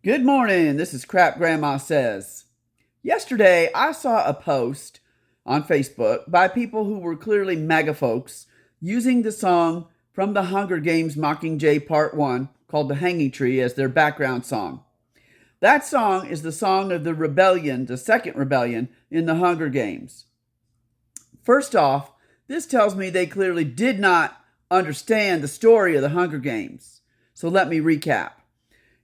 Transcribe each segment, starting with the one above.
Good morning. This is Crap Grandma Says. Yesterday, I saw a post on Facebook by people who were clearly MAGA folks using the song from the Hunger Games Mockingjay Part 1 called The Hanging Tree as their background song. That song is the song of the rebellion, the second rebellion in the Hunger Games. First off, this tells me they clearly did not understand the story of the Hunger Games. So let me recap.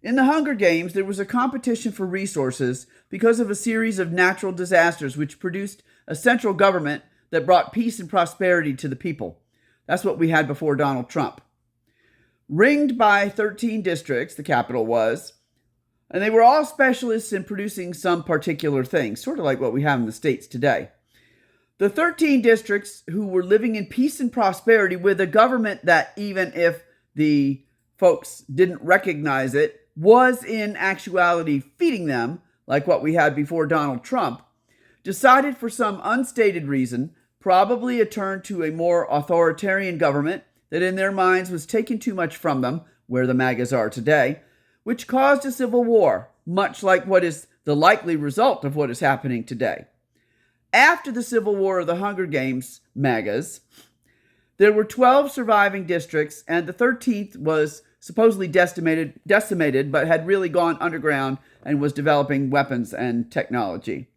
In the Hunger Games, there was a competition for resources because of a series of natural disasters which produced a central government that brought peace and prosperity to the people. That's what we had before Donald Trump. Ringed by 13 districts, the capital was, and they were all specialists in producing some particular thing, sort of like what we have in the States today. The 13 districts who were living in peace and prosperity with a government that, even if the folks didn't recognize it, was in actuality feeding them, like what we had before Donald Trump, decided for some unstated reason, probably a turn to a more authoritarian government that in their minds was taking too much from them, where the MAGAs are today, which caused a civil war, much like what is the likely result of what is happening today. After the Civil War of the Hunger Games, MAGAs, there were 12 surviving districts, and the 13th was supposedly decimated, but had really gone underground and was developing weapons and technology.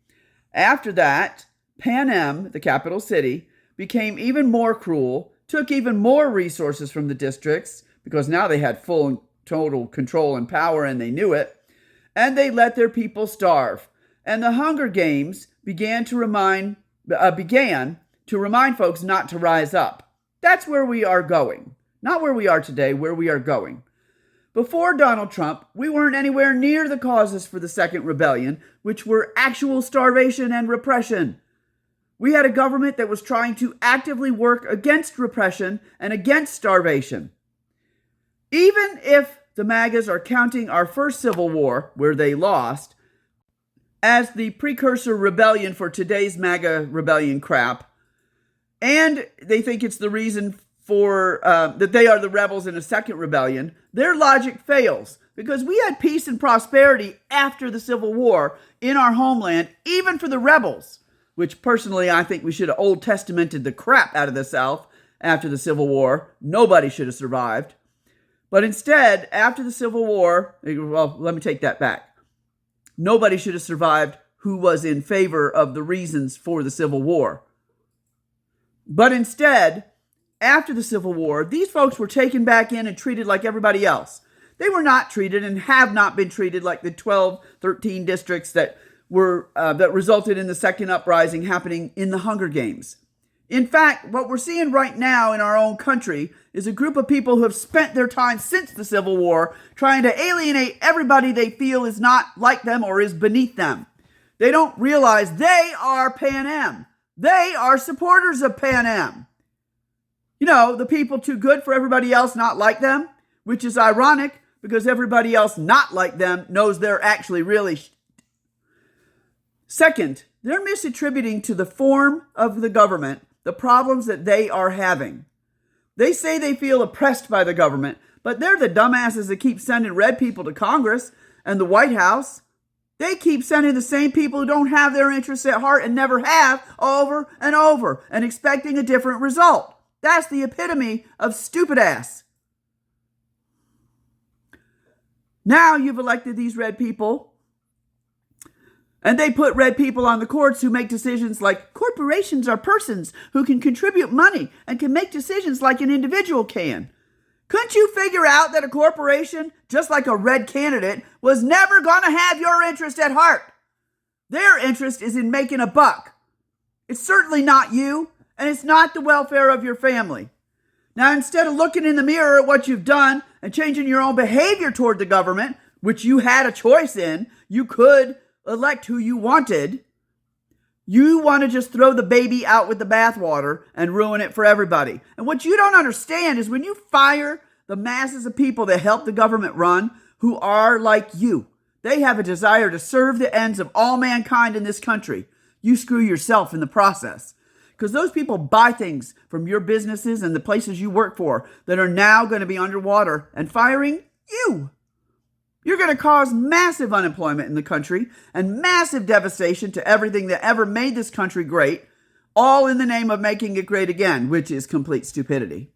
After that, Panem, the capital city, became even more cruel, took even more resources from the districts, because now they had full and total control and power and they knew it, and they let their people starve. And the Hunger Games began to remind folks not to rise up. That's where we are going. Not where we are today, where we are going. Before Donald Trump, we weren't anywhere near the causes for the second rebellion, which were actual starvation and repression. We had a government that was trying to actively work against repression and against starvation. Even if the MAGAs are counting our first Civil War, where they lost, as the precursor rebellion for today's MAGA rebellion crap, and they think it's the reason for that they are the rebels in a second rebellion, their logic fails, because we had peace and prosperity after the Civil War in our homeland, even for the rebels, which personally I think we should have Old Testamented the crap out of the South after the Civil War. Nobody should have survived. But instead, after the Civil War, well, let me take that back. Nobody should have survived who was in favor of the reasons for the Civil War. But instead, after the Civil War, these folks were taken back in and treated like everybody else. They were not treated and have not been treated like the 12, 13 districts that resulted in the second uprising happening in the Hunger Games. In fact, what we're seeing right now in our own country is a group of people who have spent their time since the Civil War trying to alienate everybody they feel is not like them or is beneath them. They don't realize they are Panem. They are supporters of Panem. You know, the people too good for everybody else not like them, which is ironic because everybody else not like them knows they're actually really Second, they're misattributing to the form of the government the problems that they are having. They say they feel oppressed by the government, but they're the dumbasses that keep sending red people to Congress and the White House. They keep sending the same people who don't have their interests at heart and never have over and over and expecting a different result. That's the epitome of stupid ass. Now you've elected these red people, and they put red people on the courts who make decisions like corporations are persons who can contribute money and can make decisions like an individual can. Couldn't you figure out that a corporation, just like a red candidate, was never going to have your interest at heart? Their interest is in making a buck. It's certainly not you. And it's not the welfare of your family. Now, instead of looking in the mirror at what you've done and changing your own behavior toward the government, which you had a choice in, you could elect who you wanted. You want to just throw the baby out with the bathwater and ruin it for everybody. And what you don't understand is when you fire the masses of people that help the government run, who are like you, they have a desire to serve the ends of all mankind in this country. You screw yourself in the process. Because those people buy things from your businesses and the places you work for that are now going to be underwater and firing you. You're going to cause massive unemployment in the country and massive devastation to everything that ever made this country great, all in the name of making it great again, which is complete stupidity.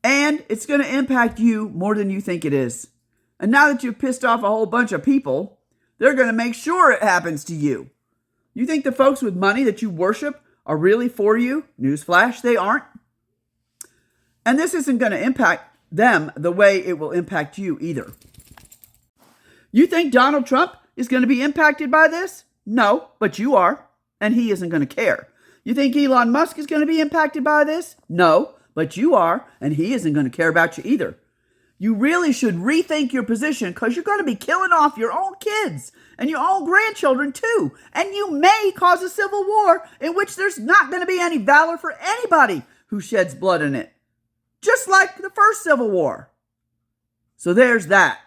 And it's going to impact you more than you think it is. And now that you've pissed off a whole bunch of people, they're going to make sure it happens to you. You think the folks with money that you worship are really for you? Newsflash, they aren't. And this isn't going to impact them the way it will impact you either. You think Donald Trump is going to be impacted by this? No, but you are, and he isn't going to care. You think Elon Musk is going to be impacted by this? No, but you are, and he isn't going to care about you either. You really should rethink your position because you're going to be killing off your own kids and your own grandchildren too. And you may cause a civil war in which there's not going to be any valor for anybody who sheds blood in it. Just like the first Civil War. So there's that.